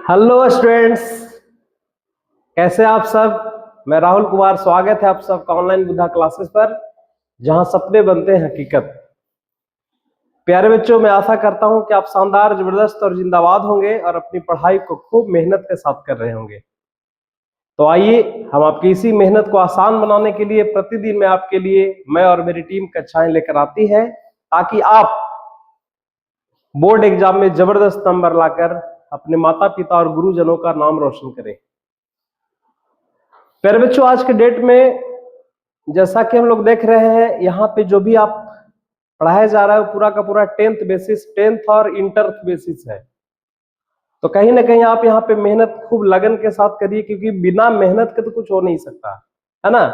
Hello students, कैसे आप सब। मैं राहुल कुमार, स्वागत है आप सबका ऑनलाइन बुद्धा क्लासेस पर, जहां सपने बनते हैं हकीकत। प्यारे बच्चों, मैं आशा करता हूं कि आप शानदार, जबरदस्त और जिंदाबाद होंगे और अपनी पढ़ाई को खूब मेहनत के साथ कर रहे होंगे। तो आइए हम आपकी इसी मेहनत को आसान बनाने के लिए प्रतिदिन मैं और मेरी टीम कक्षाएं लेकर आती है, ताकि आप बोर्ड एग्जाम में जबरदस्त नंबर लाकर अपने माता पिता और गुरुजनों का नाम रोशन करें। प्यारे बच्चों, आज के डेट में जैसा कि हम लोग देख रहे हैं, यहाँ पे जो भी आप पढ़ाया जा रहा है वो पूरा का पूरा टेंथ और इंटर बेसिस है। तो कहीं ना कहीं आप यहाँ पे मेहनत खूब लगन के साथ करिए, क्योंकि बिना मेहनत के तो कुछ हो नहीं सकता है ना।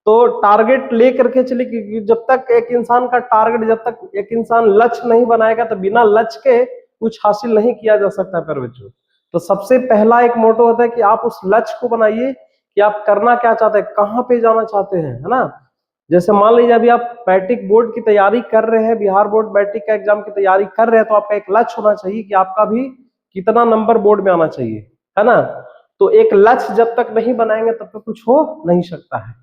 तो टारगेट लेकर के चलिए, क्योंकि जब तक एक इंसान लक्ष्य नहीं बनाएगा तो बिना लक्ष्य के कुछ हासिल नहीं किया जा सकता। प्यारे बच्चों, तो सबसे पहला एक मोटो होता है कि आप उस लक्ष्य को बनाइए कि आप करना क्या चाहते हैं, कहाँ पे जाना चाहते हैं, है ना। जैसे मान लीजिए अभी आप मैट्रिक बोर्ड की तैयारी कर रहे हैं, बिहार बोर्ड मैट्रिक का एग्जाम की तैयारी कर रहे हैं, तो आपका एक लक्ष्य होना चाहिए कि आपका भी कितना नंबर बोर्ड में आना चाहिए, है ना। तो एक लक्ष्य जब तक नहीं बनाएंगे तब तक कुछ हो नहीं सकता है।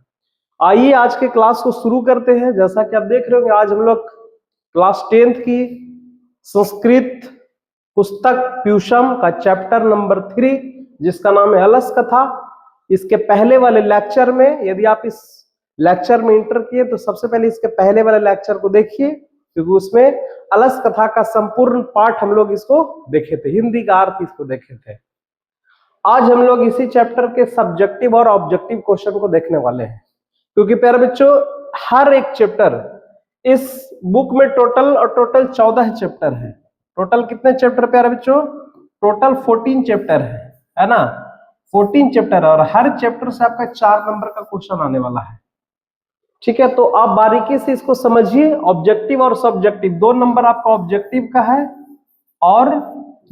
आइए आज के क्लास को शुरू करते हैं। जैसा कि आप देख रहे होंगे, आज हम लोग क्लास 10th की संस्कृत पुस्तक प्यूषम का चैप्टर नंबर 3, जिसका नाम है अलस कथा। इसके पहले वाले लेक्चर में, यदि आप इस लेक्चर में इंटर किए तो सबसे पहले इसके पहले वाले लेक्चर को देखिए, क्योंकि उसमें अलस कथा का संपूर्ण पाठ हम लोग इसको देखे थे, हिंदी का अर्थ इसको देखे थे। आज हम लोग इसी चैप्टर के सब्जेक्टिव और ऑब्जेक्टिव क्वेश्चन को देखने वाले हैं, क्योंकि प्यारे बच्चों हर एक चैप्टर इस बुक में टोटल 14 चैप्टर है। टोटल कितने चैप्टर प्यारे बच्चों? टोटल 14 चैप्टर है ना। 14 चैप्टर है और हर चैप्टर से आपका 4 नंबर का क्वेश्चन आने वाला है। ठीक है, तो आप बारीकी से इसको समझिए। ऑब्जेक्टिव और सब्जेक्टिव 2 नंबर आपका ऑब्जेक्टिव का है और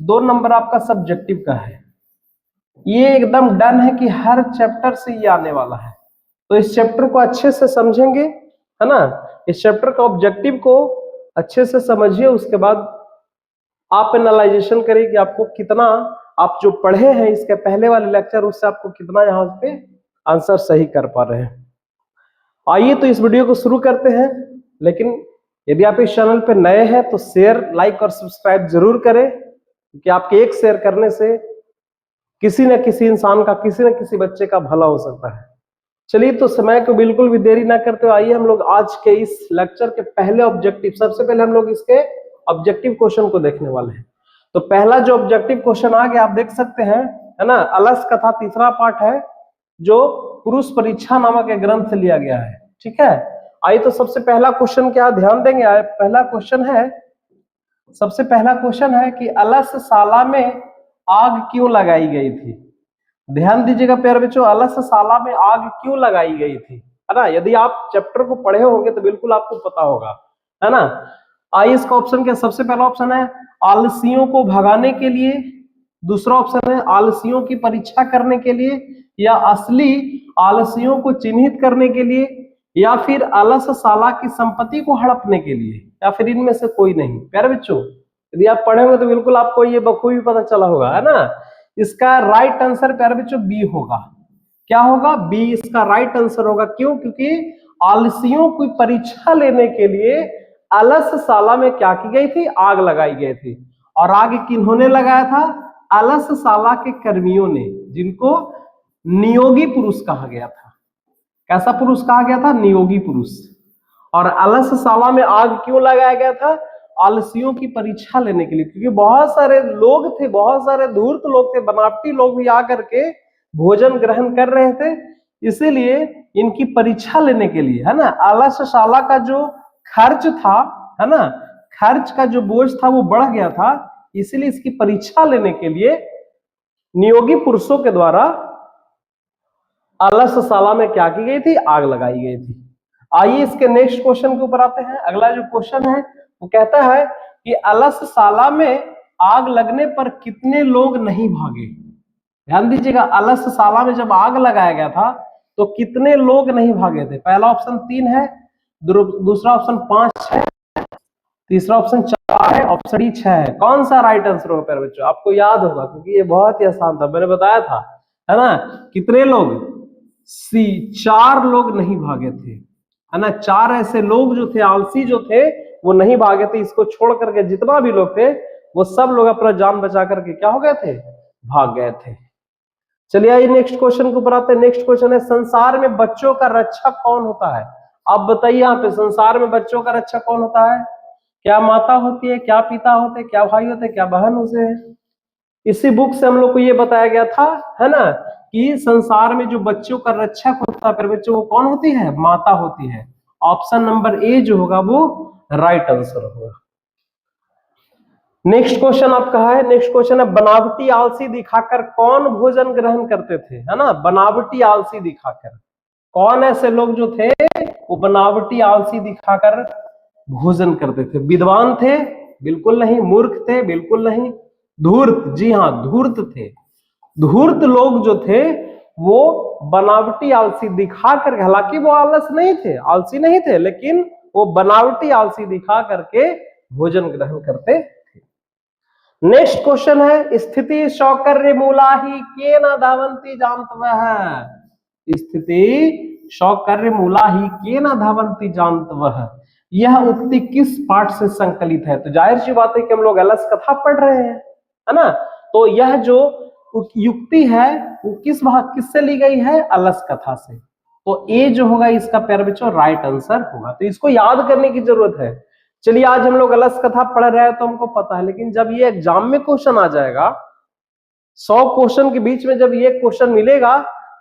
2 नंबर आपका सब्जेक्टिव का है। ये एकदम डन है कि हर चैप्टर से ये आने वाला है। तो इस चैप्टर को अच्छे से समझेंगे, है ना। इस चैप्टर का ऑब्जेक्टिव को अच्छे से समझिए, उसके बाद आप एनालाइजेशन करिए कि आपको कितना, आप जो पढ़े हैं इसके पहले वाले लेक्चर, उससे आपको कितना यहाँ पे आंसर सही कर पा रहे हैं। आइए तो इस वीडियो को शुरू करते हैं। लेकिन यदि आप इस चैनल पे नए हैं तो शेयर, लाइक और सब्सक्राइब जरूर करें, क्योंकि आपके एक शेयर करने से किसी न किसी इंसान का, किसी न किसी बच्चे का भला हो सकता है। चलिए, तो समय को बिल्कुल भी देरी ना करते हुए आइए हम लोग आज के इस लेक्चर के पहले ऑब्जेक्टिव, सबसे पहले हम लोग इसके ऑब्जेक्टिव क्वेश्चन को देखने वाले हैं। तो पहला जो ऑब्जेक्टिव क्वेश्चन आ गया, आप देख सकते हैं, है ना। अलस कथा तीसरा पार्ट है, जो पुरुष परीक्षा नामक एक ग्रंथ से लिया गया है। ठीक है, आइए तो सबसे पहला क्वेश्चन क्या ध्यान देंगे। सबसे पहला क्वेश्चन है कि अलस साला में आग क्यों लगाई गई थी। ध्यान दीजिएगा प्यारे बच्चों, अलस साला में आग क्यों लगाई गई थी, है ना। यदि आप चैप्टर को पढ़े होंगे तो बिल्कुल आपको पता होगा, है ना। आइए इसका ऑप्शन क्या, सबसे पहला ऑप्शन है आलसियों को भगाने के लिए, दूसरा ऑप्शन है आलसियों की परीक्षा करने के लिए, या असली आलसियों को चिन्हित करने के लिए, या फिर अलस साला की संपत्ति को हड़पने के लिए, या फिर इनमें से कोई नहीं। प्यारे बच्चों, यदि आप पढ़े होंगे तो बिल्कुल आपको ये बखूबी पता चला होगा, है ना। इसका राइट आंसर प्यारे बच्चों बी होगा। क्या होगा? बी इसका राइट आंसर होगा। क्यों? क्योंकि आलसियों की परीक्षा लेने के लिए अलस साला में क्या की गई थी? आग लगाई गई थी। और आग किन्होंने लगाया था? अलस साला के कर्मियों ने, जिनको नियोगी पुरुष कहा गया था। कैसा पुरुष कहा गया था? नियोगी पुरुष। और अलस साला में आग क्यों लगाया गया था? आलसियों की परीक्षा लेने के लिए, क्योंकि बहुत सारे लोग थे, बहुत सारे धूर्त लोग थे, बनावटी लोग भी आकर के भोजन ग्रहण कर रहे थे, इसीलिए इनकी परीक्षा लेने के लिए, है ना। अलसशाला का जो खर्च था, है ना, खर्च का जो बोझ था वो बढ़ गया था, इसीलिए इसकी परीक्षा लेने के लिए नियोगी पुरुषों के द्वारा अलसशाला में क्या की गई थी? आग लगाई गई थी। आइए इसके नेक्स्ट क्वेश्चन के ऊपर आते हैं। अगला जो क्वेश्चन है वो कहता है कि अलसशाला में आग लगने पर कितने लोग नहीं भागे। ध्यान दीजिएगा, अलसशाला में जब आग लगाया गया था तो कितने लोग नहीं भागे थे। पहला ऑप्शन 3 है, दूसरा ऑप्शन 5 है, तीसरा ऑप्शन 4 है, ऑप्शन डी 6 है। कौन सा राइट आंसर होगा प्यारे बच्चों? आपको याद होगा क्योंकि ये बहुत ही आसान था, मैंने बताया था, है ना। कितने लोग? सी 4 लोग नहीं भागे थे, है ना। 4 ऐसे लोग जो थे, आलसी जो थे, वो नहीं भागे थे। इसको छोड़ करके जितना भी लोग थे वो सब लोग अपना जान बचा करके क्या हो गए थे? भाग गए थे। चलिए आइए नेक्स्ट क्वेश्चन के ऊपर आते हैं। नेक्स्ट क्वेश्चन है, संसार में बच्चों का रक्षक कौन होता है? आप बताइए यहाँ पे, संसार में बच्चों का रक्षक कौन होता है? क्या माता होती है, क्या पिता होते, क्या भाई होते, क्या बहन होते हैं? इसी बुक से हम लोग को ये बताया गया था, है ना, कि संसार में जो बच्चों का रक्षक होता है बच्चों, वो कौन होती है? माता होती है। ऑप्शन नंबर ए जो होगा वो राइट आंसर होगा। नेक्स्ट क्वेश्चन आपका है, नेक्स्ट क्वेश्चन है, बनावटी आलसी दिखाकर कौन भोजन ग्रहण करते थे? है ना, बनावटी आलसी दिखाकर कौन ऐसे लोग जो थे वो बनावटी आलसी दिखाकर भोजन करते थे? विद्वान थे? बिल्कुल नहीं। मूर्ख थे? बिल्कुल नहीं। धूर्त? जी हाँ, धूर्त थे। धूर्त लोग जो थे वो बनावटी आलसी दिखा कर, हालांकि वो आलस नहीं थे, आलसी नहीं थे, लेकिन वो बनावटी आलसी दिखा करके भोजन ग्रहण करते थे। नेक्स्ट क्वेश्चन है, स्थिति शौकर्य मूला ही के न धावंती जानतवः। स्थिति शौकर्य मूला ही के न धावंती जानतवः, यह उक्ति किस पाठ से संकलित है? तो जाहिर सी बात है कि हम लोग अलस कथा पढ़ रहे हैं, है ना। तो यह जो युक्ति है वो किस भाग, किससे ली गई है? अलस कथा से। तो ए जो होगा इसका प्यारे बच्चों राइट आंसर होगा। तो इसको याद करने की जरूरत है। चलिए आज हम लोग अलस कथा पढ़ रहे हैं तो हमको पता है, लेकिन जब ये एग्जाम में क्वेश्चन आ जाएगा, 100 क्वेश्चन के बीच में जब ये क्वेश्चन मिलेगा,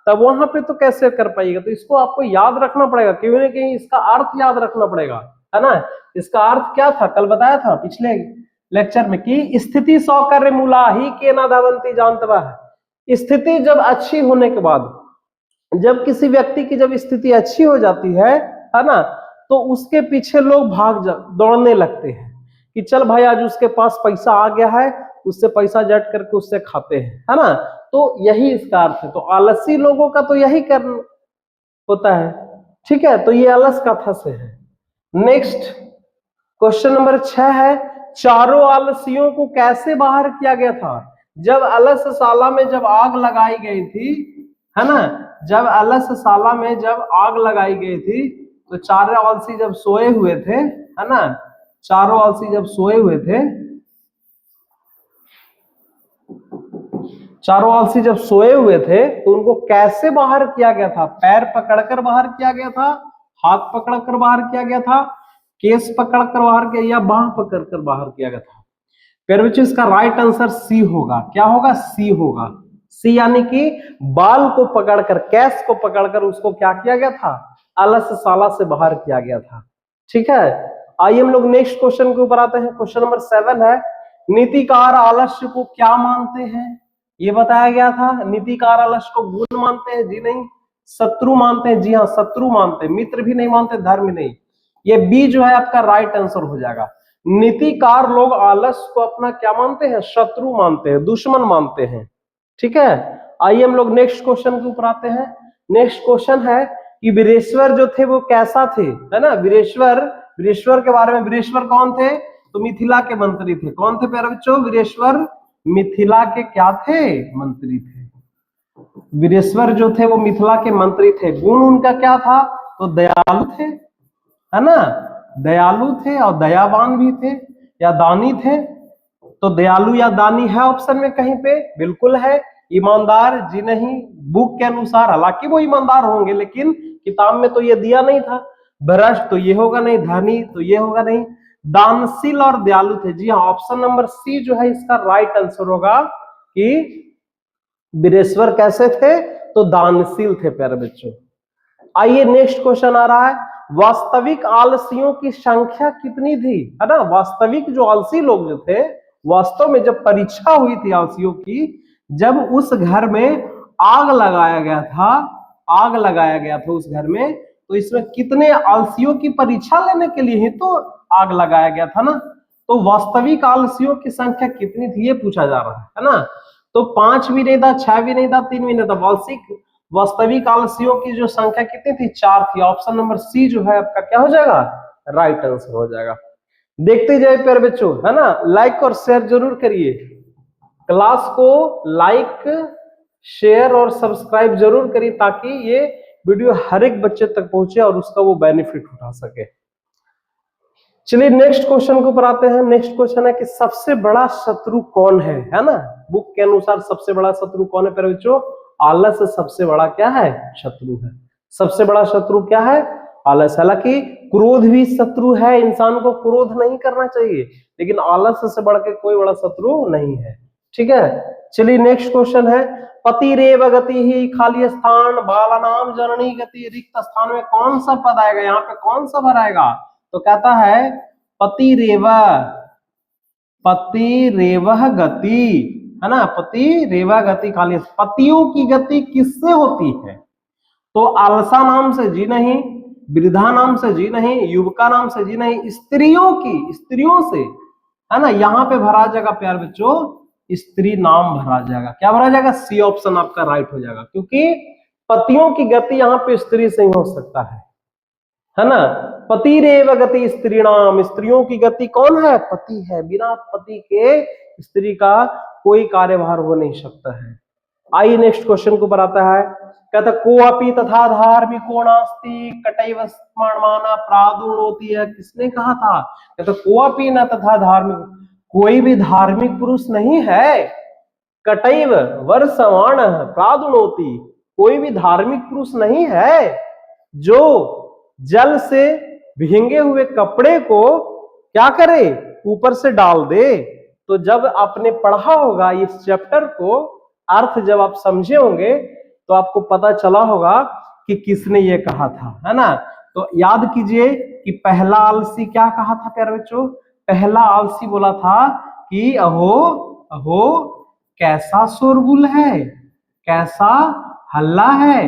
तब वहां पे तो कैसे कर पाइएगा? तो इसको आपको याद रखना पड़ेगा, कहीं ना कहीं इसका अर्थ याद रखना पड़ेगा, है ना। इसका अर्थ क्या था? कल बताया था पिछले लेक्चर में कि स्थिति शौकर्य मूला ही के न धावंती जानतवः। स्थिति जब अच्छी होने के बाद, जब किसी व्यक्ति की जब स्थिति अच्छी हो जाती है ना, तो उसके पीछे लोग दौड़ने लगते हैं कि चल भाई आज उसके पास पैसा आ गया है, उससे पैसा जट करके उससे खाते हैं, है ना। तो यही इसका अर्थ है। तो आलसी लोगों का तो यही कर्म होता है, ठीक है। तो ये आलस कथा से है। नेक्स्ट क्वेश्चन नंबर 6 है, चारों आलसियों को कैसे बाहर किया गया था? जब अलसशाला में जब आग लगाई गई थी, है ना, जब अलसशाला में जब आग लगाई गई थी तो चारों आलसी जब सोए हुए थे, है ना, चारों आलसी जब सोए हुए थे, चारों आलसी जब सोए हुए थे तो उनको कैसे बाहर किया गया था? पैर पकड़कर बाहर किया गया था, हाथ पकड़कर बाहर किया गया था, केस पकड़कर बाहर किया, या बाह पकड़कर बाहर किया गया था? फिर बच्चों इसका राइट आंसर सी होगा। क्या होगा? सी होगा। सी यानी कि बाल को पकड़कर, केस को पकड़कर उसको क्या किया गया था? अलसशाला से बाहर किया गया था, ठीक है। आइए हम लोग नेक्स्ट क्वेश्चन के ऊपर आते हैं। क्वेश्चन नंबर 7 है, नीतिकार आलस्य को क्या मानते हैं? ये बताया गया था। नीतिकार आलस्य को गुण मानते हैं? जी नहीं। शत्रु मानते हैं? जी हाँ, शत्रु मानते हैं। मित्र भी नहीं मानते, धर्म नहीं। ये बी जो है आपका राइट आंसर हो जाएगा। नीतिकार लोग आलस्य को अपना क्या मानते हैं? शत्रु मानते हैं, दुश्मन मानते हैं, ठीक है। आइए हम लोग नेक्स्ट क्वेश्चन के ऊपर आते हैं। नेक्स्ट क्वेश्चन है कि वीरेश्वर जो थे वो कैसा थे, है ना। वीरेश्वर के बारे में, वीरेश्वर कौन थे? तो मिथिला के मंत्री थे। कौन थे प्यारे बच्चों? वीरेश्वर मिथिला के क्या थे? मंत्री थे। वीरेश्वर जो थे वो मिथिला के मंत्री थे। गुण उनका क्या था? तो दयालु थे, है ना, दयालु थे और दयावान भी थे, या दानी थे। तो दयालु या दानी है ऑप्शन में कहीं पे? बिल्कुल है। ईमानदार? जी नहीं, बुक के अनुसार, हालांकि वो ईमानदार होंगे लेकिन किताब में तो ये दिया नहीं था। भ्रष्ट? तो ये होगा नहीं। धनी? तो ये होगा नहीं। दानशील और दयालु थे। जी हाँ, ऑप्शन नंबर सी जो है इसका राइट आंसर होगा कि वीरेश्वर कैसे थे? तो दानशील थे प्यारे बच्चों। आइए नेक्स्ट क्वेश्चन आ रहा है, वास्तविक आलसियों की संख्या कितनी थी? है ना, वास्तविक जो आलसी लोग जो थे, वास्तव में जब परीक्षा हुई थी आलसियों की, जब उस घर में आग लगाया गया था, आग लगाया गया था उस घर में, तो इसमें कितने आलसियों की परीक्षा लेने के लिए ही तो आग लगाया गया था ना। तो वास्तविक आलसियों की संख्या कितनी थी ये पूछा जा रहा है ना। तो 5 भी नहीं था, 6 भी नहीं था, 3 भी नहीं था। वास्तविक आलसियों की जो संख्या कितनी थी? 4 थी। ऑप्शन नंबर सी जो है आपका क्या हो जाएगा? राइट आंसर हो जाएगा। देखते जाइए प्यारे बच्चों, है ना। लाइक और शेयर जरूर करिए, क्लास को लाइक शेयर और सब्सक्राइब जरूर करिए ताकि ये वीडियो हर एक बच्चे तक पहुंचे और उसका वो बेनिफिट उठा सके। चलिए नेक्स्ट क्वेश्चन के ऊपर आते हैं। नेक्स्ट क्वेश्चन है कि सबसे बड़ा शत्रु कौन है ना। बुक के अनुसार सबसे बड़ा शत्रु कौन है प्यारे बच्चों? आलस सबसे बड़ा क्या है? शत्रु है। सबसे बड़ा शत्रु क्या है? आलस। हालांकि क्रोध भी शत्रु है, इंसान को क्रोध नहीं करना चाहिए, लेकिन आलस से बढ़ के कोई बड़ा शत्रु नहीं है। ठीक है, चलिए नेक्स्ट क्वेश्चन है, पतिरेव गति ही खाली स्थान बालानाम जननी गति, रिक्त स्थान में कौन सा पद आएगा? यहाँ पे कौन सा भर आएगा? तो कहता है पतिरेव, पतिरेवह गति, है ना। पतिरेवह गति खाली, पतियों की गति किससे होती है? तो आलसा नाम से जी नहीं, वृद्धा नाम से जी नहीं, युवका नाम से जी नहीं, स्त्रियों की, स्त्रियों से, है ना। यहाँ पे भरा जाएगा प्यार बच्चों, स्त्री नाम भरा जाएगा। क्या भरा जाएगा? सी ऑप्शन आपका राइट हो जाएगा, क्योंकि पतियों की गति यहाँ पे स्त्री से ही हो सकता है ना। पतिरेव गति स्त्री नाम, स्त्रियों की गति कौन है? पति है। बिना पति के स्त्री का कोई कार्यभार हो नहीं सकता है। आइए नेक्स्ट क्वेश्चन को ऊपर आता है, कहता कोअपि तथा धार्मिको नास्ति कटैव स्मरणमाना प्रादुर्नोति है। किसने कहा था? कहता कोअपि न तथा धार्मिक, कोई भी धार्मिक पुरुष नहीं है, कटैव वर्षमाण प्रादुर्नोति, कोई भी धार्मिक पुरुष नहीं है जो जल से भींगे हुए कपड़े को क्या करे? ऊपर से डाल दे। तो जब आपने पढ़ा होगा इस चैप्टर को, अर्थ जब आप समझे होंगे तो आपको पता चला होगा कि किसने ये कहा था, है ना। तो याद कीजिए कि पहला आलसी क्या कहा था प्यारे बच्चों? पहला आलसी बोला था कि अहो अहो कैसा शोरगुल है, कैसा हल्ला है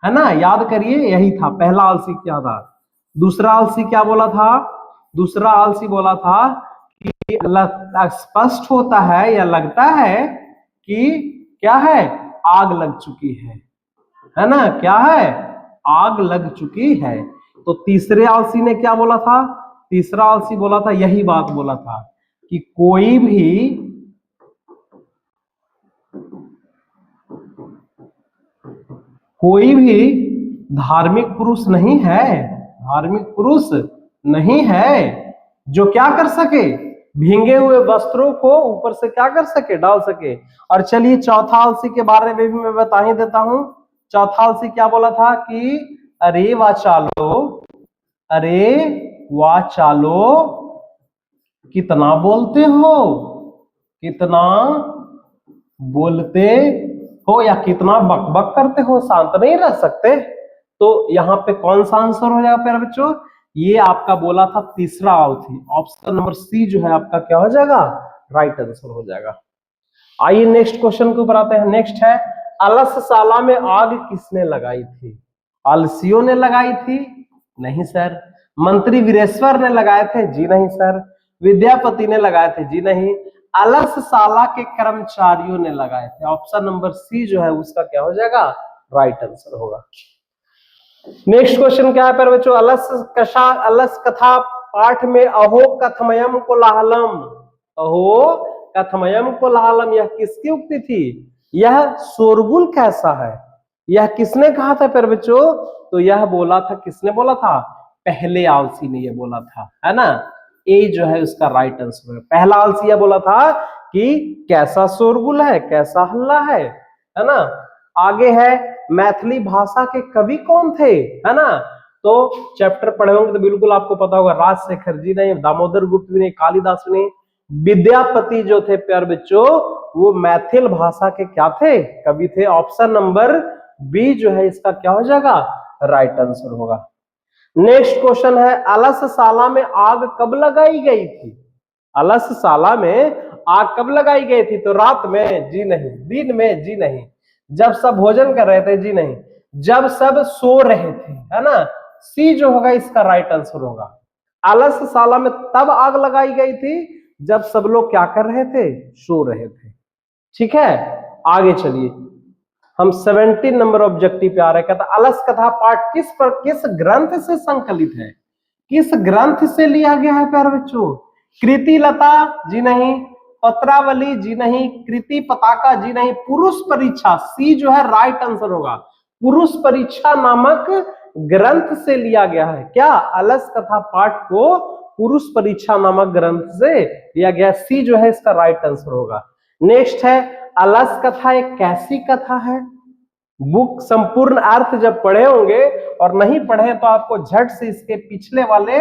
ना। याद करिए, यही था पहला आलसी क्या था। दूसरा आलसी क्या बोला था? दूसरा आलसी बोला था कि स्पष्ट होता है या लगता है कि क्या है? आग लग चुकी है ना। क्या है? आग लग चुकी है। तो तीसरे आलसी ने क्या बोला था? तीसरा आलसी बोला था, यही बात बोला था कि कोई भी धार्मिक पुरुष नहीं है, धार्मिक पुरुष नहीं है जो क्या कर सके? भींगे हुए वस्त्रों को ऊपर से क्या कर सके? डाल सके। और चलिए चौथा आलसी के बारे में भी मैं बता ही देता हूं। चौथा आलसी क्या बोला था कि अरे वाचालो, अरे वाचालो कितना बोलते हो, कितना बोलते हो, या कितना बकबक करते हो, शांत नहीं रह सकते। तो यहाँ पे कौन सा आंसर हो जाएगा प्यारे बच्चों? ये आपका बोला था तीसरा आलसी, ऑप्शन नंबर सी जो है आपका क्या हो जाएगा? राइट आंसर हो जाएगा। आइए नेक्स्ट क्वेश्चन के ऊपर आते हैं। नेक्स्ट है, अलसशाला में आग किसने लगाई थी? आलसियों ने लगाई थी? नहीं सर। मंत्री वीरेश्वर ने लगाए थे? जी नहीं सर। विद्यापति ने लगाए थे? जी नहीं। अलसशाला के कर्मचारियों ने लगाए थे। ऑप्शन नंबर सी जो है उसका क्या हो जाएगा? राइट आंसर होगा। नेक्स्ट क्वेश्चन क्या है प्यारे बच्चों? अलस कथा पाठ में अहो कथमयम कोलाहलम, अहो कथमयम कोलाहलम, यह किसकी उक्ति थी? यह शोरगुल कैसा है, यह किसने कहा था प्यारे बच्चों? तो यह बोला था, किसने बोला था? पहले आलसी ने यह बोला था, है ना। ए जो है उसका राइट आंसर है। पहला आलसी यह बोला था कि कैसा शोरगुल है, कैसा हल्ला है ना। आगे है, मैथिली भाषा के कवि कौन थे, है ना। तो चैप्टर पढ़े होंगे तो बिल्कुल आपको पता होगा, राजशेखर जी नहीं, दामोदर गुप्त भी नहीं, कालिदास भी नहीं, विद्यापति जो थे प्यारे बच्चों वो मैथिल भाषा के क्या थे? कवि थे। ऑप्शन नंबर बी जो है इसका क्या हो जाएगा? राइट आंसर होगा। नेक्स्ट क्वेश्चन है, अलसशाला में आग कब लगाई गई थी? अलसशाला में आग कब लगाई गई थी? तो रात में? जी नहीं। दिन में? जी नहीं। जब सब भोजन कर रहे थे? जी नहीं। जब सब सो रहे थे, है ना। सी जो होगा इसका राइट आंसर होगा। अलसशाला में तब आग लगाई गई थी जब सब लोग क्या कर रहे थे? सो रहे थे। ठीक है, आगे चलिए, हम 17 नंबर ऑब्जेक्टिव पे आ रहे हैं। कहता अलस कथा पाठ किस ग्रंथ से संकलित है? किस ग्रंथ से लिया गया है प्यारे बच्चों? कृति लता जी नहीं, पत्रावली जी नहीं, कृति पताका जी नहीं, पुरुष परीक्षा, सी जो है राइट आंसर होगा। पुरुष परीक्षा नामक ग्रंथ से लिया गया है। क्या? अलस कथा पाठ को पुरुष परीक्षा नामक ग्रंथ से लिया गया, सी जो है इसका राइट आंसर होगा। नेक्स्ट है, अलस कथा एक कैसी कथा है? बुक संपूर्ण अर्थ जब पढ़े होंगे और नहीं पढ़े तो आपको झट से इसके पिछले वाले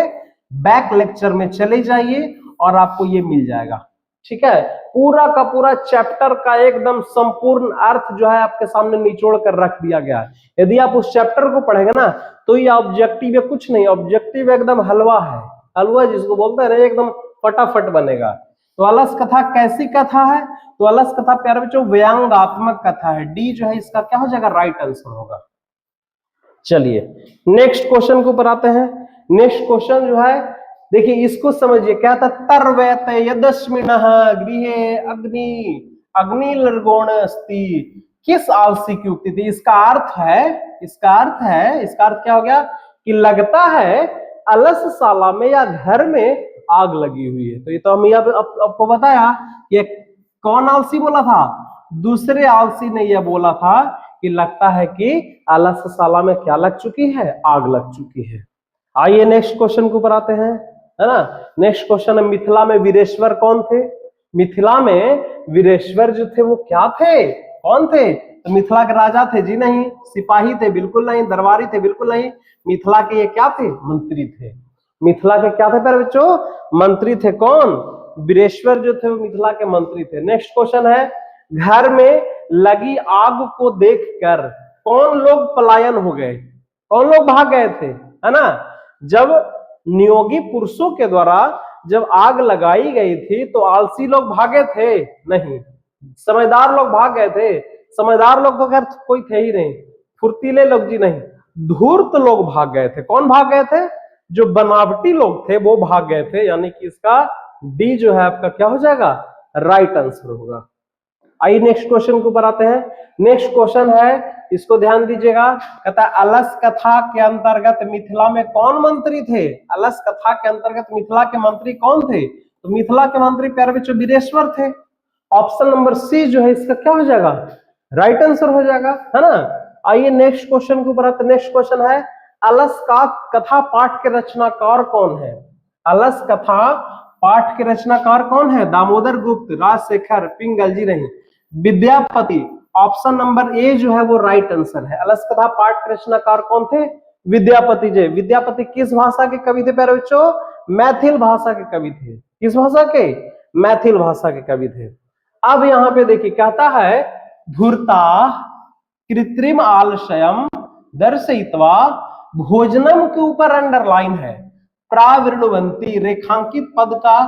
बैक लेक्चर में चले जाइए और आपको ये मिल जाएगा। ठीक है, पूरा का पूरा चैप्टर का एकदम संपूर्ण अर्थ जो है आपके सामने निचोड़ कर रख दिया गया है। यदि आप उस चैप्टर को पढ़ेंगे ना तो ये ऑब्जेक्टिव है कुछ नहीं, ऑब्जेक्टिव एकदम हलवा है, हलवा जिसको बोलते हैं एकदम फटाफट बनेगा। तो अलस कथा कैसी कथा है? तो अलस कथा प्यारे बच्चों व्यंग्यात्मक कथा है। डी जो है इसका क्या हो जाएगा? राइट आंसर होगा। चलिए नेक्स्ट क्वेश्चन के ऊपर आते हैं। नेक्स्ट क्वेश्चन जो है देखिए इसको समझिए, क्या था? तर्वैत यदस्मिनः गृहे अग्नि अग्निर्गोण अस्ति, किस आलसी की उक्ति थी? इसका अर्थ क्या हो गया कि लगता है अलसशाला में या घर में आग लगी हुई है। तो ये तो हम आपको बताया, ये कौन आलसी बोला था? दूसरे आलसी ने यह बोला था कि लगता है कि अलसशाला में क्या लग चुकी है? आग लग चुकी है। आइए नेक्स्ट क्वेश्चन के ऊपर आते हैं, है ना। नेक्स्ट क्वेश्चन है, मिथिला में वीरेश्वर कौन थे? मिथिला में वीरेश्वर जो थे वो क्या थे? कौन थे? तो मिथिला के राजा थे जी नहीं, सिपाही थे बिल्कुल नहीं, दरबारी थे बिल्कुल नहीं, मिथिला के ये क्या थे? मंत्री थे। मिथिला के क्या थे प्यारे बच्चों? मंत्री थे। कौन? वीरेश्वर जो थे वो मिथिला के मंत्री थे। नेक्स्ट क्वेश्चन है, घर में लगी आग को देखकर कौन लोग पलायन हो गए? कौन लोग भाग गए थे? है ना। जब नियोगी पुरुषों के द्वारा जब आग लगाई गई थी तो आलसी लोग भागे थे? नहीं, समझदार लोग भाग गए थे। समझदार लोग तो खैर कोई थे ही नहीं, फुर्तीले लोग जी नहीं, धूर्त लोग भाग गए थे। कौन भाग गए थे? जो बनावटी लोग थे वो भाग गए थे, यानी कि इसका डी जो है आपका क्या हो जाएगा? राइट आंसर होगा। आइए नेक्स्ट क्वेश्चन के ऊपर आते हैं। नेक्स्ट क्वेश्चन है, इसको ध्यान दीजिएगा, कहता है अलस कथा के अंतर्गत मिथिला में कौन मंत्री थे? अलस कथा के अंतर्गत मिथिला के मंत्री कौन थे? तो मिथिला के मंत्री प्यारे बच्चों वीरेश्वर थे। ऑप्शन नंबर सी जो है इसका क्या हो जाएगा? राइट आंसर हो जाएगा, है ना। आइए नेक्स्ट क्वेश्चन के ऊपर आते हैं। नेक्स्ट क्वेश्चन है, अलस का कथा पाठ के रचनाकार कौन है? अलस कथा पाठ के रचनाकार कौन है? दामोदर गुप्त, राजशेखर, पिंगल जी नहीं, विद्यापति। ऑप्शन नंबर ए जो है वो राइट आंसर है। अलस कथा पाठ के रचनाकार कौन थे? विद्यापति जी। विद्यापति किस भाषा के कवि थे प्यारे बच्चों? मैथिल भाषा के कवि थे। किस भाषा के? मैथिल भाषा के कवि थे। अब यहाँ पे देखिए कहता है, धूर्ता कृत्रिम आलस्यम दर्शयित्वा भोजनम के ऊपर अंडरलाइन है, प्राविर्णवंती रेखांकित पद का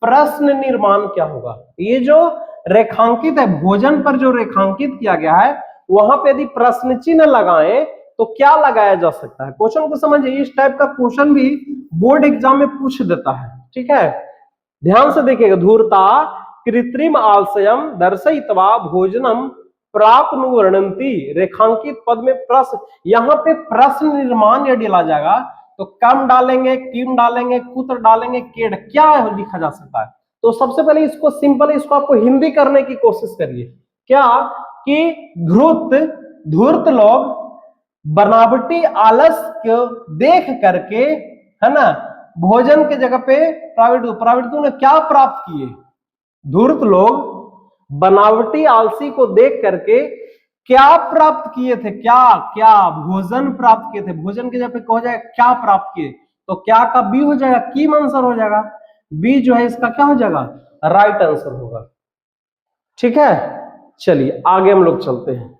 प्रश्न निर्माण क्या होगा? ये जो रेखांकित है, भोजन पर जो रेखांकित किया गया है वहां पे यदि प्रश्न चिन्ह लगाएं तो क्या लगाया जा सकता है? क्वेश्चन को समझिए, इस टाइप का क्वेश्चन भी बोर्ड एग्जाम में पूछ देता है। ठीक है, ध्यान से देखिएगा। धूर्ता कृत्रिम आलस्यम दर्शयित्वा भोजनम प्राप्नुवर्णन्ति, रेखांकित पद में प्रश्न, यहाँ पे प्रश्न निर्माण यदि डाला जाएगा तो कम डालेंगे, किम डालेंगे, कुत्र डालेंगे, केड, क्या लिखा जा सकता है? तो सबसे पहले इसको सिंपल, इसको आपको हिंदी करने की कोशिश करिए। क्या कि धूर्त लोग बनावटी आलस को देख करके, है ना, भोजन के जगह पे प्राविडु ने क्या प्राप्त किए? धूर्त लोग बनावटी आलसी को देख करके क्या प्राप्त किए थे? क्या भोजन प्राप्त किए थे। भोजन के जगह पे कहा जाएगा क्या प्राप्त किए, तो क्या का बी हो जाएगा, कीम आंसर हो जाएगा। बी जो है इसका क्या हो जाएगा? राइट आंसर होगा। ठीक है, चलिए आगे हम लोग चलते हैं।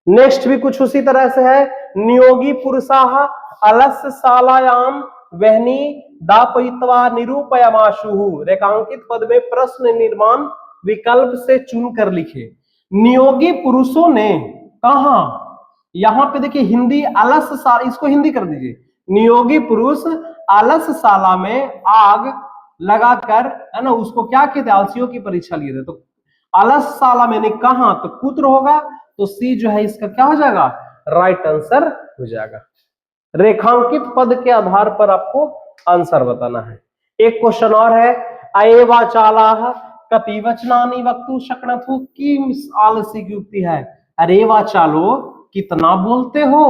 नेक्स्ट भी कुछ उसी तरह से है। नियोगी पुरुषाः अलसशालायां वह्नि दापयित्वा निरूपयमाशुः, रेखांकित पद में प्रश्न निर्माण विकल्प से चुनकर लिखे। नियोगी पुरुषों ने कहा, यहां पे देखिए हिंदी अलसशाला, इसको हिंदी कर दीजिए। नियोगी पुरुष अलसशाला में आग लगाकर, है ना, उसको क्या कहते हैं? आलसियों की परीक्षा लिए थे। तो अलसशाला मैंने कहा तो कुत्र होगा, तो सी जो है इसका क्या हो जाएगा? राइट आंसर हो जाएगा। रेखांकित पद के आधार पर आपको आंसर बताना है। एक क्वेश्चन और है, अएवा चालाह कतिवचनानि वक्तु शक्नथु किम आलसी की उक्ति है। अरे वाह चालो, कितना बोलते हो,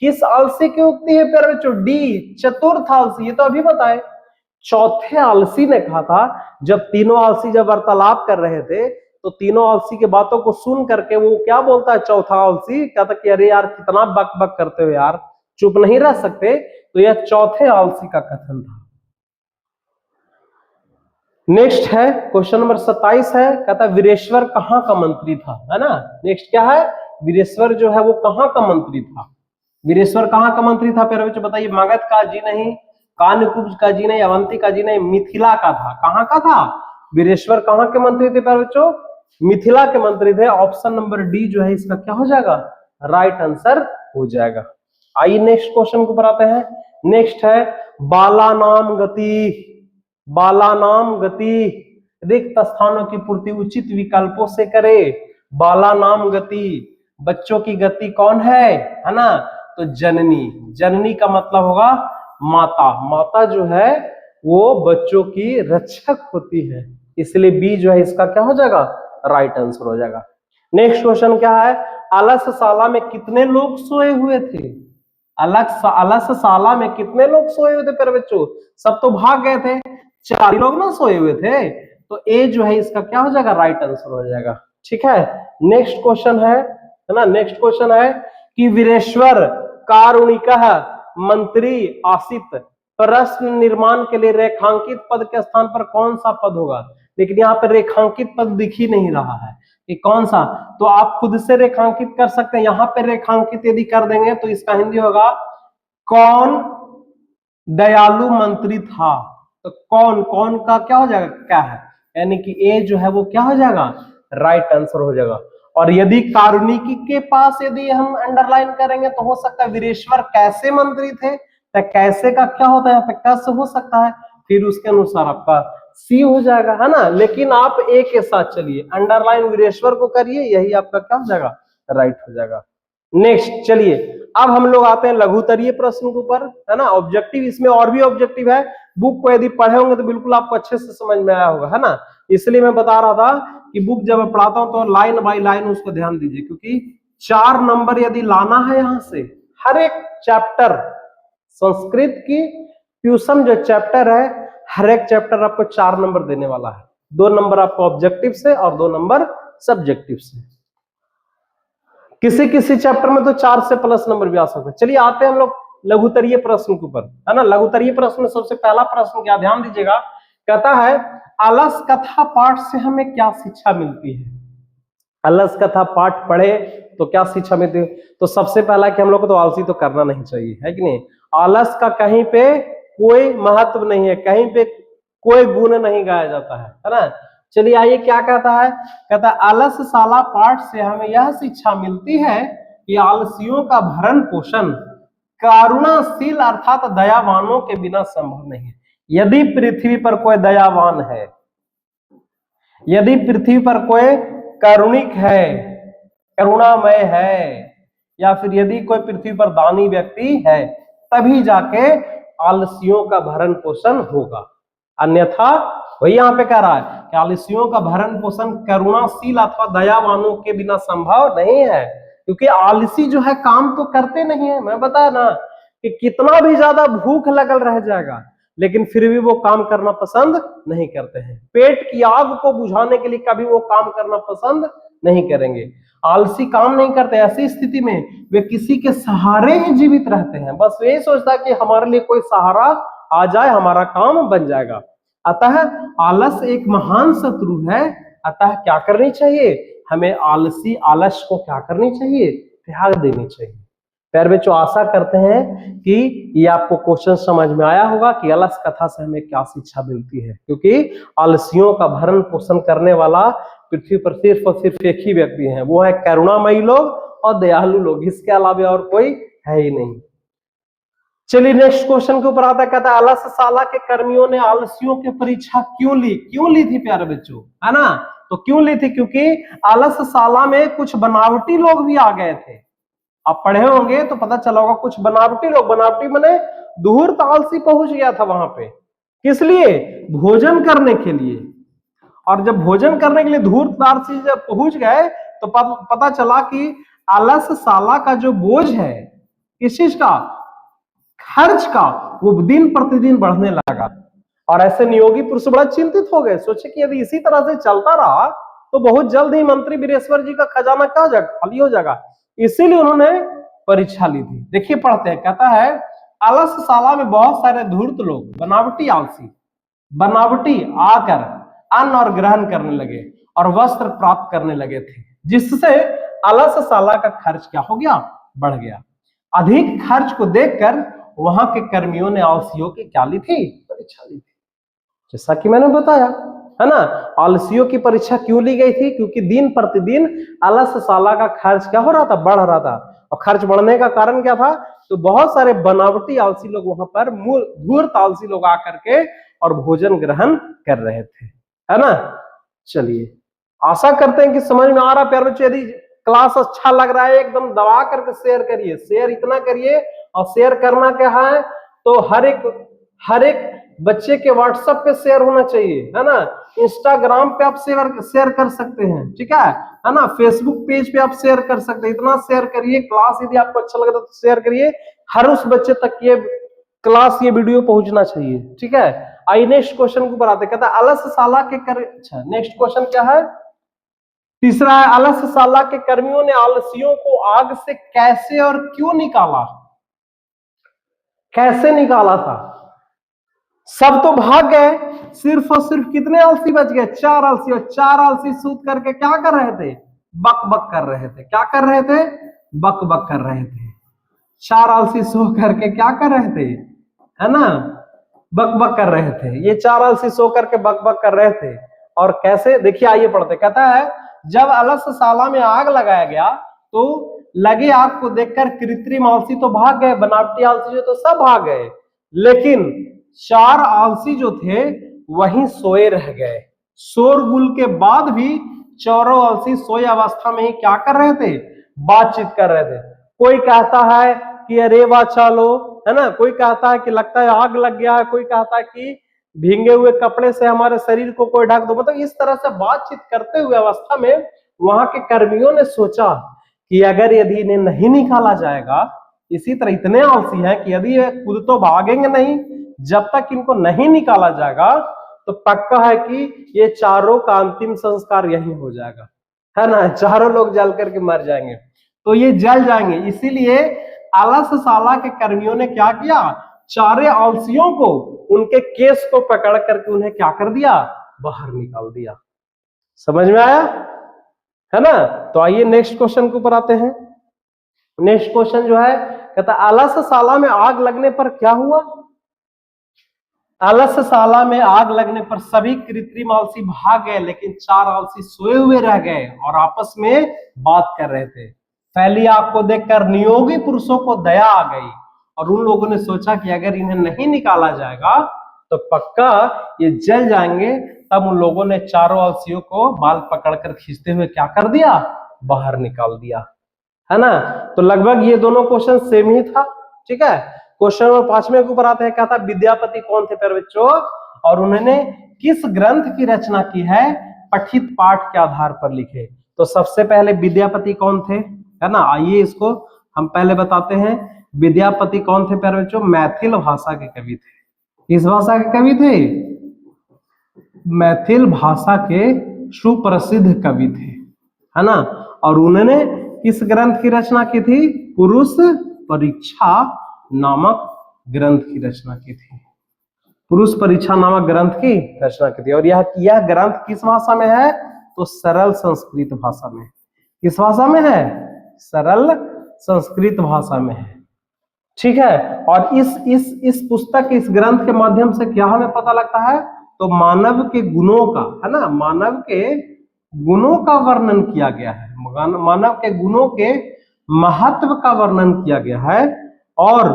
किस आलसी की उक्ति है प्यारे बच्चों? डी, चतुर्थ आलसी। ये तो अभी बताए। चौथे आलसी ने कहा था, जब तीनों आलसी जब वार्तालाप कर रहे थे तो तीनों आलसी की बातों को सुन करके वो क्या बोलता है, चौथा आलसी कहता कि अरे यार कितना बक बक करते हो यार, चुप नहीं रह सकते। तो यह चौथे आलसी का कथन था। नेक्स्ट है क्वेश्चन नंबर 27 है, कहता वीरेश्वर कहाँ का मंत्री था, है ना। नेक्स्ट क्या है, वीरेश्वर जो है वो कहाँ का मंत्री था? वीरेश्वर कहाँ का मंत्री था प्यारे बच्चों बताइए? मगध का जी नहीं, कान्यकुब्ज का जी नहीं, अवंती का जी नहीं, मिथिला का था। कहाँ का था? वीरेश्वर कहाँ के मंत्री थे प्यारे बच्चों? मिथिला के मंत्री थे। ऑप्शन नंबर डी जो है इसका क्या हो जाएगा? राइट आंसर हो जाएगा। आइए नेक्स्ट क्वेश्चन को बढ़ाते हैं। नेक्स्ट है बालानाम गति। बालानाम गति, रिक्त स्थानों की पूर्ति उचित विकल्पों से करे। बालानाम गति, बच्चों की गति कौन है ना? तो जननी। जननी का मतलब होगा माता। माता जो है वो बच्चों की रक्षक होती है, इसलिए बी जो है इसका क्या हो जाएगा? राइट आंसर हो जाएगा। नेक्स्ट क्वेश्चन क्या है, अलसशाला में कितने लोग सोए हुए थे? अलसशाला में कितने लोग सोए हुए थे प्यारे बच्चों? सब तो भाग गए थे, 4 लोग ना सोए हुए थे। तो ए जो है इसका क्या हो जाएगा? राइट आंसर हो जाएगा। ठीक है, नेक्स्ट क्वेश्चन है ना। नेक्स्ट क्वेश्चन है कि वीरेश्वर कारुणिकः मंत्री आसित प्रश्न निर्माण के लिए रेखांकित पद के स्थान पर कौन सा पद होगा? लेकिन यहाँ पर रेखांकित पद दिख ही नहीं रहा है कि कौन सा, तो आप खुद से रेखांकित कर सकते हैं। यहाँ पे रेखांकित यदि कर देंगे तो इसका हिंदी होगा कौन दयालु मंत्री था। तो कौन, कौन का क्या हो जाएगा? क्या है, यानी कि ए जो है वो क्या हो जाएगा? राइट आंसर हो जाएगा। और यदि कारुणिकी के पास यदि हम अंडरलाइन करेंगे तो हो सकता है वीरेश्वर कैसे मंत्री थे, तो कैसे का क्या होता है यहाँ पे? कैसे हो सकता है, फिर उसके अनुसार आपका सी हो जाएगा, है ना। लेकिन आप ए के साथ चलिए, अंडरलाइन वीरेश्वर को करिए, यही आपका क्या हो जाएगा? राइट हो जाएगा। नेक्स्ट चलिए, अब हम लोग आते हैं लघुतरीय प्रश्न के ऊपर, है ना। ऑब्जेक्टिव इसमें और भी ऑब्जेक्टिव है, बुक को यदि पढ़े होंगे तो बिल्कुल आपको अच्छे से समझ में आया होगा, है ना। इसलिए मैं बता रहा था कि बुक जब मैं पढ़ाता हूं तो लाइन बाय लाइन उसको ध्यान दीजिए, क्योंकि 4 नंबर यदि लाना है यहां से हर एक चैप्टर, संस्कृत की ट्यूशन जो चैप्टर है, हर एक चैप्टर आपको 4 नंबर देने वाला है। 2 नंबर आपको ऑब्जेक्टिव से और 2 नंबर सब्जेक्टिव से। किसी किसी चैप्टर में तो 4 से प्लस नंबर भी आ सकते हैं। चलिए आते हैं हम लोग लघुतरीय प्रश्न के ऊपर, है ना। लघुतरीय प्रश्न में सबसे पहला प्रश्न क्या, ध्यान दीजिएगा, कहता है अलस कथा पाठ से हमें क्या शिक्षा मिलती है? अलस कथा पाठ पढ़े तो क्या शिक्षा मिलती है? तो सबसे पहला कि हम लोग को तो आलसी तो करना नहीं चाहिए, है कि नहीं। आलस का कहीं पे कोई महत्व नहीं है, कहीं पे कोई गुण नहीं गाया जाता है ना। चलिए आइए क्या कहता है, कहता है अलसशाला पाठ से हमें यह शिक्षा मिलती है कि आलसियों का भरण पोषण करुणाशील अर्थात दयावानों के बिना संभव नहीं है। यदि पृथ्वी पर कोई दयावान है, यदि पृथ्वी पर कोई करुणिक है, करुणामय है, या फिर यदि कोई पृथ्वी पर दानी व्यक्ति है, तभी जाके आलसियों का भरण पोषण होगा। अन्यथा वही यहाँ पे कह रहा है कि आलसियों का भरण पोषण करुणाशील अथवा दयावानों के बिना संभव नहीं है, क्योंकि आलसी जो है काम तो करते नहीं है। मैं बताया ना कि कितना भी ज्यादा भूख लगल रह जाएगा, लेकिन फिर भी वो काम करना पसंद नहीं करते हैं। पेट की आग को बुझाने के लिए कभी वो काम करना पसंद नहीं करेंगे। आलसी काम नहीं करते, ऐसी स्थिति में वे किसी के सहारे ही जीवित रहते हैं। बस यही सोचता है कि हमारे लिए कोई सहारा आ जाए, हमारा काम बन जाएगा। अतः आलस एक महान शत्रु है। अतः क्या करनी चाहिए हमें? आलस को क्या करनी चाहिए? त्याग देनी चाहिए। प्यारे बच्चों, आशा करते हैं कि ये आपको क्वेश्चन समझ में आया होगा कि अलस कथा से हमें क्या शिक्षा मिलती है, क्योंकि आलसियों का भरण पोषण करने वाला पृथ्वी पर सिर्फ और सिर्फ एक ही व्यक्ति है, वो है करुणामयी लोग और दयालु लोग, इसके अलावा और कोई है ही नहीं। चलिए नेक्स्ट क्वेश्चन के ऊपर आता है, कहता है अलसशाला के कर्मियों ने आलसियों की परीक्षा क्यों ली? क्यों ली थी प्यारे बच्चों, है ना। तो क्यों ली थी? क्योंकि आलसशाला में कुछ बनावटी लोग भी आ गए थे। आप पढ़े होंगे तो पता चला होगा, कुछ बनावटी लोग, बनावटी माने धूर्त आलसी पहुंच गया था वहां पे, किस लिए? भोजन करने के लिए। और जब भोजन करने के लिए धूर्त आलसी जब पहुंच गए तो पता चला कि आलसशाला का जो बोझ है, किस चीज का? खर्च का, वो दिन प्रतिदिन बढ़ने लगा। और ऐसे नियोगी पुरुष बड़ा चिंतित हो गए, सोचे कि यदि इसी तरह से चलता रहा तो बहुत जल्द ही मंत्री वीरेश्वर जी का खजाना कहां जाएगा? खाली हो जाएगा। इसीलिए उन्होंने परीक्षा ली थी। देखिए पढ़ते हैं, कहता है आलसशाला में बहुत सारे धूर्त लोग, बनावटी आलसी, बनावटी आकर अन्न और ग्रहण करने लगे और वस्त्र प्राप्त करने लगे थे, जिससे आलसशाला का खर्च क्या हो गया? बढ़ गया। अधिक खर्च को देखकर वहां के कर्मियों ने आलसियों की क्या ली थी? परीक्षा ली थी। जैसा कि मैंने बताया है ना, आलसियों की परीक्षा क्यों ली गई थी? क्योंकि दिन प्रतिदिन आलसशाला का खर्च क्या हो रहा था? बढ़ रहा था। और खर्च बढ़ने का कारण क्या था? तो बहुत सारे बनावटी आलसी लोग वहां पर, धूर्त आलसी लोग आकर के और भोजन ग्रहण कर रहे थे, है ना। चलिए, आशा करते हैं कि समझ में आ रहा। प्यारे बच्चों, यदि क्लास अच्छा लग रहा है एकदम दबा करके शेयर करिए, शेयर इतना करिए। और शेयर करना क्या है? तो हर एक बच्चे के व्हाट्सएप पे शेयर होना चाहिए, है ना। इंस्टाग्राम पे आप शेयर कर सकते हैं, ठीक है ना। फेसबुक पेज पे आप शेयर कर सकते हैं। इतना शेयर करिए, क्लास यदि आपको अच्छा लग रहा है तो शेयर करिए। हर उस बच्चे तक ये क्लास, ये वीडियो पहुंचना चाहिए, ठीक है। आइए नेक्स्ट क्वेश्चन के ऊपर आते। कहता है आलसशाला के अच्छा, नेक्स्ट क्वेश्चन क्या है? तीसरा है, आलसशाला के कर्मियों ने आलसियों को आग से कैसे और क्यों निकाला? कैसे निकाला था? सब तो भाग गए, सिर्फ और सिर्फ कितने आलसी बच गए? 4 आलसी। और 4 आलसी सूत करके क्या कर रहे थे? बक बक कर रहे थे। क्या कर रहे थे? बक बक कर रहे थे। 4 आलसी सो करके क्या कर रहे थे? है ना, बक बक कर रहे थे। ये 4 आलसी सो करके बक बक कर रहे थे। और कैसे? देखिए आइए पढ़ते। कहता है जब आलसशाला में आग लगाया गया तो लगे आग को देखकर कृत्रिम आलसी तो भाग गए, बनावटी आलसी जो तो सब भाग गए, लेकिन 4 आलसी जो थे वहीं सोए रह गए। शोरगुल के बाद भी चारों आलसी सोए अवस्था में ही क्या कर रहे थे? बातचीत कर रहे थे। कोई कहता है कि अरे वाह चलो, है ना। कोई कहता है कि लगता है आग लग गया है। कोई कहता है कि भींगे हुए कपड़े से हमारे शरीर को कोई ढक दो। मतलब इस तरह से बातचीत करते हुए अवस्था में वहां के कर्मियों ने सोचा कि अगर यदि इन्हें नहीं निकाला जाएगा, इसी तरह इतने आलसी हैं कि यदि ये खुद तो भागेंगे नहीं, जब तक इनको नहीं निकाला जाएगा तो पक्का है कि ये चारों का अंतिम संस्कार यही हो जाएगा, है ना। चारों लोग जल करके मर जाएंगे, तो ये जल जाएंगे। इसीलिए आलसशाला के कर्मियों ने क्या किया? 4 आलसियों को, उनके केस को पकड़ करके उन्हें क्या कर दिया? बाहर निकाल दिया। समझ में आया, है ना। तो आइए नेक्स्ट क्वेश्चन के ऊपर आते हैं। नेक्स्ट क्वेश्चन जो है, कहता आलसशाला में आग लगने पर क्या हुआ? आलसशाला में आग लगने पर सभी कृत्रिम आलसी भाग गए, लेकिन 4 आलसी सोए हुए रह गए और आपस में बात कर रहे थे। फैली आग को देखकर नियोगी पुरुषों को दया आ गई और उन लोगों ने सोचा कि अगर इन्हें नहीं निकाला जाएगा तो पक्का ये जल जाएंगे। तब उन लोगों ने चारों आलसियों को बाल पकड़कर खींचते हुए क्या कर दिया? बाहर निकाल दिया, है ना। तो लगभग ये दोनों क्वेश्चन सेम ही था, ठीक है। क्वेश्चन नंबर 5वें के ऊपर आते हैं। कहता विद्यापति कौन थे प्यारे बच्चों, और उन्होंने किस ग्रंथ की रचना की है? पठित पाठ के आधार पर लिखे। तो सबसे पहले विद्यापति कौन थे, है ना। आइए इसको हम पहले बताते हैं। विद्यापति कौन थे प्यारे बच्चों? मैथिल भाषा के कवि थे। किस भाषा के कवि थे? मैथिल भाषा के सुप्रसिद्ध कवि थे, है ना। और उन्होंने किस ग्रंथ की रचना की थी? पुरुष परीक्षा नामक ग्रंथ की रचना की थी। पुरुष परीक्षा नामक ग्रंथ की रचना की थी। और यह ग्रंथ किस भाषा में है? तो सरल संस्कृत भाषा में। किस भाषा में है? सरल संस्कृत भाषा में है, ठीक है। और इस पुस्तक, इस ग्रंथ के माध्यम से क्या हमें पता लगता है? तो मानव के गुणों का, है ना, मानव के गुणों का वर्णन किया गया है। मानव के गुणों के महत्व का वर्णन किया गया है। और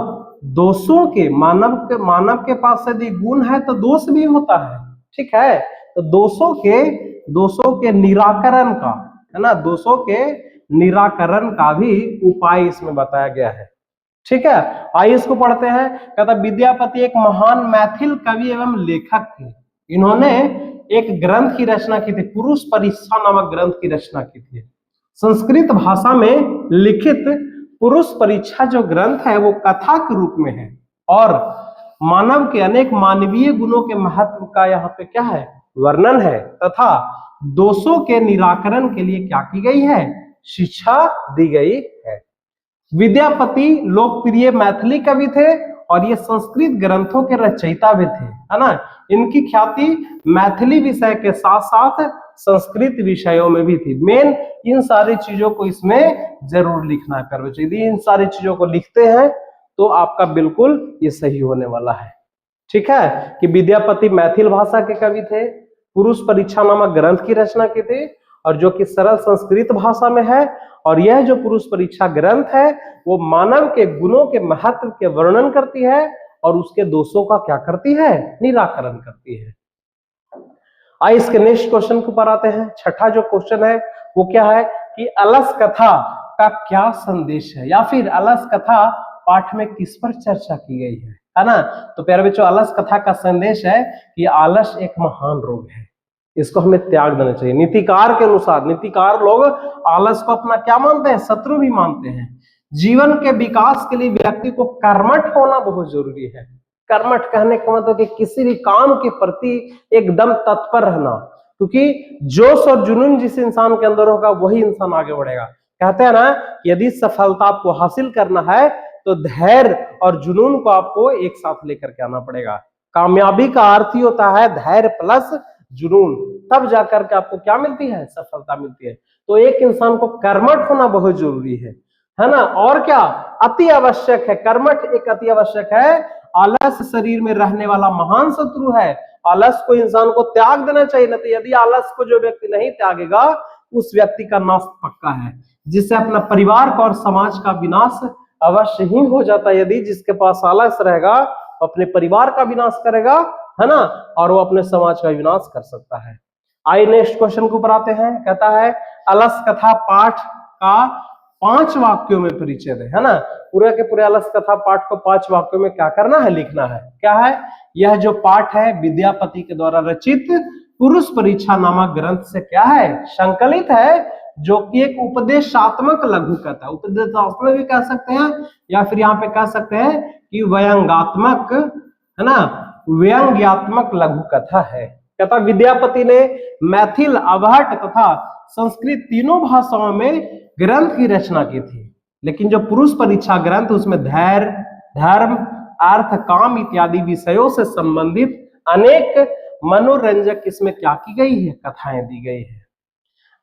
दोषों के, मानव के पास यदि गुण है तो दोष भी होता है, ठीक है। तो दोषों के निराकरण का, है ना, दोषों के निराकरण का भी उपाय इसमें बताया गया है। ठीक है, आइए इसको पढ़ते हैं। कहता विद्यापति एक महान मैथिल कवि एवं लेखक थे। इन्होंने एक ग्रंथ की रचना की थी, पुरुष परीक्षा नामक ग्रंथ की रचना की थी। संस्कृत भाषा में लिखित पुरुष परीक्षा जो ग्रंथ है वो कथा के रूप में है और मानव के अनेक मानवीय गुणों के महत्व का यहाँ पे क्या है, वर्णन है तथा दोषों के निराकरण के लिए क्या की गई है, शिक्षा दी गई है। विद्यापति लोकप्रिय मैथिली कवि थे और ये संस्कृत ग्रंथों के रचयिता भी थे, है ना। इनकी ख्याति मैथिली विषय के साथ साथ संस्कृत विषयों में भी थी। मेन इन सारी चीजों को इसमें जरूर लिखना है प्यारे बच्चों। यदि इन सारी चीजों को लिखते हैं तो आपका बिल्कुल ये सही होने वाला है। ठीक है, कि विद्यापति मैथिल भाषा के कवि थे, पुरुष परीक्षा नामक ग्रंथ की रचना की थी और जो कि सरल संस्कृत भाषा में है। और यह जो पुरुष परीक्षा ग्रंथ है वो मानव के गुणों के महत्व के वर्णन करती है और उसके दोषों का क्या करती है, निराकरण करती है। आइए इसके नेक्स्ट क्वेश्चन को पर आते हैं। छठा जो क्वेश्चन है वो क्या है कि अलस कथा का क्या संदेश है, या फिर अलस कथा पाठ में किस पर चर्चा की गई है ना। तो प्यारे बच्चों, अलस कथा का संदेश है कि आलस एक महान रोग है, इसको हमें त्याग देना चाहिए। नीतिकार के अनुसार, नीतिकार लोग आलस को अपना क्या मानते हैं, शत्रु भी मानते हैं। जीवन के विकास के लिए व्यक्ति को कर्मठ होना बहुत जरूरी है। कर्मठ कहने का मतलब कि किसी भी काम के प्रति एकदम तत्पर रहना, क्योंकि जोश और जुनून जिस इंसान के अंदर होगा वही इंसान आगे बढ़ेगा। कहते हैं ना, यदि सफलता आपको हासिल करना है तो धैर्य और जुनून को आपको एक साथ लेकर के आना पड़ेगा। कामयाबी का अर्थ ही होता है धैर्य प्लस जुनून, तब जाकर के आपको क्या मिलती है, सफलता मिलती है। तो एक इंसान को कर्मठ होना बहुत जरूरी है ना। और क्या अति आवश्यक है, कर्मठ एक अति आवश्यक है। आलस शरीर में रहने वाला महान शत्रु है। आलस को इंसान को त्याग देना चाहिए, नहीं तो यदि आलस को जो व्यक्ति नहीं त्यागेगा उस व्यक्ति का नाश पक्का है, जिससे अपना परिवार का और समाज का विनाश अवश्य ही हो जाता है। यदि जिसके पास आलस रहेगा वो अपने परिवार का विनाश करेगा, है ना, और वो अपने समाज का विनाश कर सकता है। आइए नेक्स्ट क्वेश्चन के ऊपर आते हैं। कहता है अलस कथा पाठ का 5 वाक्यों में परिचय दे, है ना। पूरे के पूरे अलस कथा पाठ को 5 वाक्यों में क्या करना है, लिखना है। क्या है यह जो पाठ है, विद्यापति के द्वारा रचित पुरुष परीक्षा नामक ग्रंथ से क्या है, संकलित है, जो कि एक उपदेशात्मक लघु कथा, उपदेशात्मक भी कह सकते हैं या फिर यहाँ पे कह सकते हैं कि व्यंग्यात्मक, है ना, व्यंग्यात्मक लघु कथा है। कहता विद्यापति ने मैथिल, अवहट तथा संस्कृत तीनों भाषाओं में ग्रंथ की रचना की थी, लेकिन जो पुरुष परीक्षा ग्रंथ उसमें धैर्य, धर्म, अर्थ, काम इत्यादि विषयों से संबंधित अनेक मनोरंजक इसमें क्या की गई है, कथाएं दी गई है।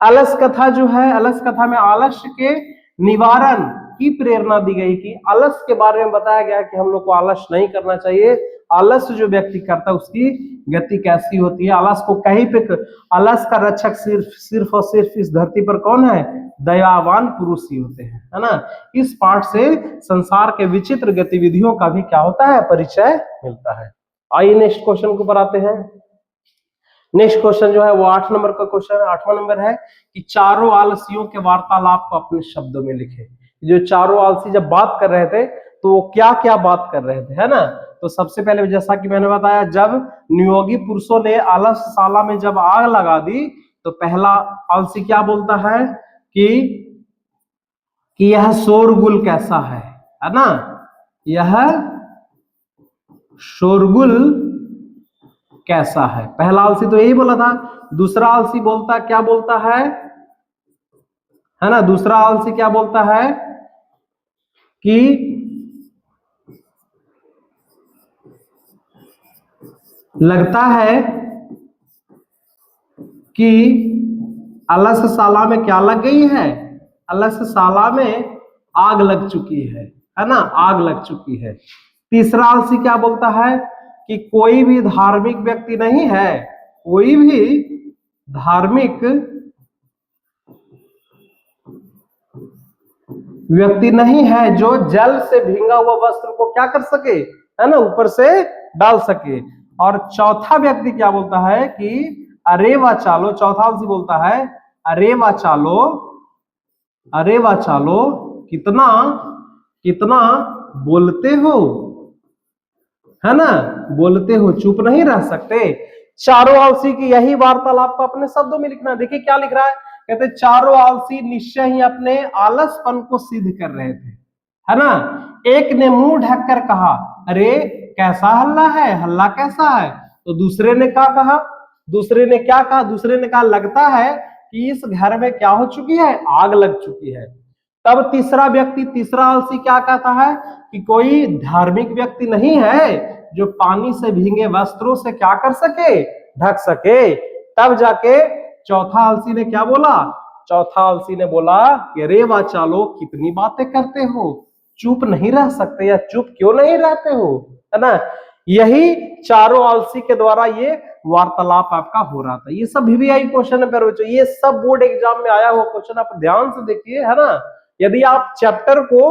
अलस कथा जो है, अलस कथा में आलस्य के निवारण की प्रेरणा दी गई कि आलस के बारे में बताया गया कि हम लोग को आलस नहीं करना चाहिए। आलस जो व्यक्ति करता है उसकी गति कैसी होती है। आलस को कहीं पे, आलस का रक्षक सिर्फ और सिर्फ इस धरती पर कौन है, दयावान पुरुष ही होते हैं, है ना। इस पाठ से संसार के विचित्र गतिविधियों का भी क्या होता है, परिचय मिलता है। आइए नेक्स्ट क्वेश्चन के ऊपर आते हैं। नेक्स्ट क्वेश्चन जो है वो 8 नंबर का क्वेश्चन है। 8वां नंबर है कि चारों आलसियों के वार्तालाप को अपने शब्दों में लिखे। जो चारों आलसी जब बात कर रहे थे तो वो क्या क्या बात कर रहे थे, है ना। तो सबसे पहले जैसा कि मैंने बताया, जब नियोगी पुरुषों ने आलसशाला में जब आग लगा दी तो पहला आलसी क्या बोलता है कि यह शोरगुल कैसा है ना, यह शोरगुल कैसा है। पहला आलसी तो यही बोला था। दूसरा आलसी बोलता, क्या बोलता है ना, दूसरा आलसी क्या बोलता है कि लगता है कि आलसशाला में क्या लग गई है, आलसशाला में आग लग चुकी है ना, आग लग चुकी है। तीसरा आलसी क्या बोलता है कि कोई भी धार्मिक व्यक्ति नहीं है, कोई भी धार्मिक व्यक्ति नहीं है जो जल से भींगा हुआ वस्त्र को क्या कर सके, है ना, ऊपर से डाल सके। और चौथा व्यक्ति क्या बोलता है कि अरे वा चालो, चौथा आलसी बोलता है अरे वा चालो, अरे वाह चालो, कितना कितना बोलते हो, है ना, बोलते हो, चुप नहीं रह सकते। चारों आलसी की यही वार्तालाप को अपने शब्दों में लिखना। देखिए क्या लिख रहा है, कहते चारों आलसी निश्चय ही अपने आलसपन को सिद्ध कर रहे थे, है ना। एक ने मुंह ढककर कहा, अरे कैसा हल्ला है, हल्ला कैसा है। तो दूसरे ने क्या कहा, दूसरे ने क्या कहा, दूसरे ने कहा लगता है कि इस घर में क्या हो चुकी है, आग लग चुकी है। तब तीसरा व्यक्ति, तीसरा आलसी क्या कहता है कि कोई धार्मिक व्यक्ति नहीं है जो पानी से भीगे वस्त्रों से क्या कर सके, ढक सके। तब जाके चौथा आलसी ने क्या बोला, चौथा आलसी ने बोला कि अरे वाह चालो, कितनी बातें करते हो, चुप नहीं रह सकते, या चुप क्यों नहीं रहते हो, है ना। यही चारों आलसी के द्वारा ये वार्तालाप आपका हो रहा था। ये सब VVI क्वेश्चन है बच्चों, ये सब बोर्ड एग्जाम में आया हुआ क्वेश्चन, आप ध्यान से देखिए, है ना। यदि आप चैप्टर को,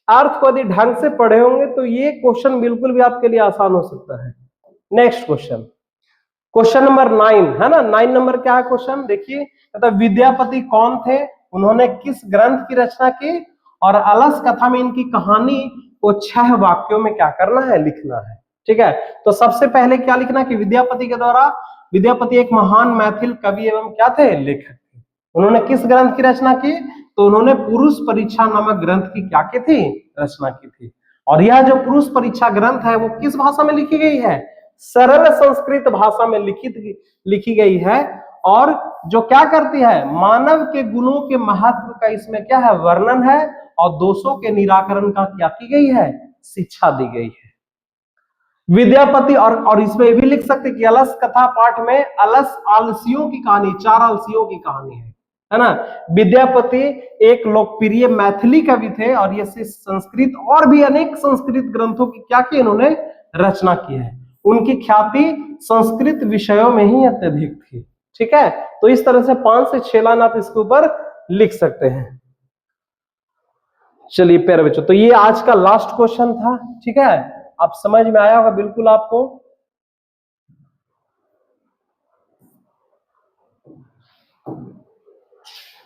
अर्थ को यदि ढंग से पढ़े होंगे तो ये क्वेश्चन बिल्कुल भी आपके लिए आसान हो सकता है। नेक्स्ट क्वेश्चन, क्वेश्चन नंबर 9, है ना। 9 नंबर क्या है क्वेश्चन, देखिए, मतलब विद्यापति कौन थे, उन्होंने किस ग्रंथ की रचना की, और अलस कथा में इनकी कहानी को 6 वाक्यों में क्या करना है, लिखना है। ठीक है, तो सबसे पहले क्या लिखना कि विद्यापति के द्वारा, विद्यापति एक महान मैथिल कवि एवं क्या थे, लेखक थे। उन्होंने किस ग्रंथ की रचना की, तो उन्होंने पुरुष परीक्षा नामक ग्रंथ की क्या की थी, रचना की थी। और यह जो पुरुष परीक्षा ग्रंथ है वो किस भाषा में लिखी गई है, सरल संस्कृत भाषा में लिखी गई है। और जो क्या करती है, मानव के गुणों के महत्व का इसमें क्या है, वर्णन है, और दोषों के निराकरण का क्या की गई है, शिक्षा दी गई है। विद्यापति, और इसमें भी लिख सकते कि अलस कथा पाठ में अलस आलसियों की कहानी, 4 आलसियों की कहानी है ना। विद्यापति एक लोकप्रिय मैथिली कवि थे, और ये संस्कृत और भी अनेक संस्कृत ग्रंथों की क्या की इन्होंने रचना की है। उनकी ख्याति संस्कृत विषयों में ही अत्यधिक थी। ठीक है, तो इस तरह से 5 से 6 लाइन आप इसके ऊपर लिख सकते हैं। चलिए प्यारे बच्चों, तो ये आज का लास्ट क्वेश्चन था। ठीक है, आप समझ में आया होगा बिल्कुल आपको।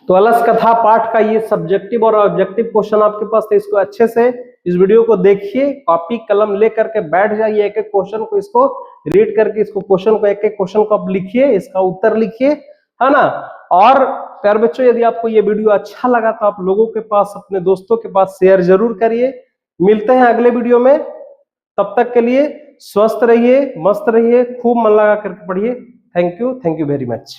तो अलस कथा पाठ का ये सब्जेक्टिव और ऑब्जेक्टिव क्वेश्चन आपके पास थे, इसको अच्छे से इस वीडियो को देखिए, कॉपी कलम ले करके बैठ जाइए, एक एक क्वेश्चन को इसको रीड करके, इसको क्वेश्चन को, एक एक क्वेश्चन को आप लिखिए, इसका उत्तर लिखिए, है ना। और प्यारे बच्चों, यदि आपको ये वीडियो अच्छा लगा तो आप लोगों के पास, अपने दोस्तों के पास शेयर जरूर करिए। मिलते हैं अगले वीडियो में, तब तक के लिए स्वस्थ रहिए, मस्त रहिए, खूब मन लगा करके पढ़िए। Thank you very much.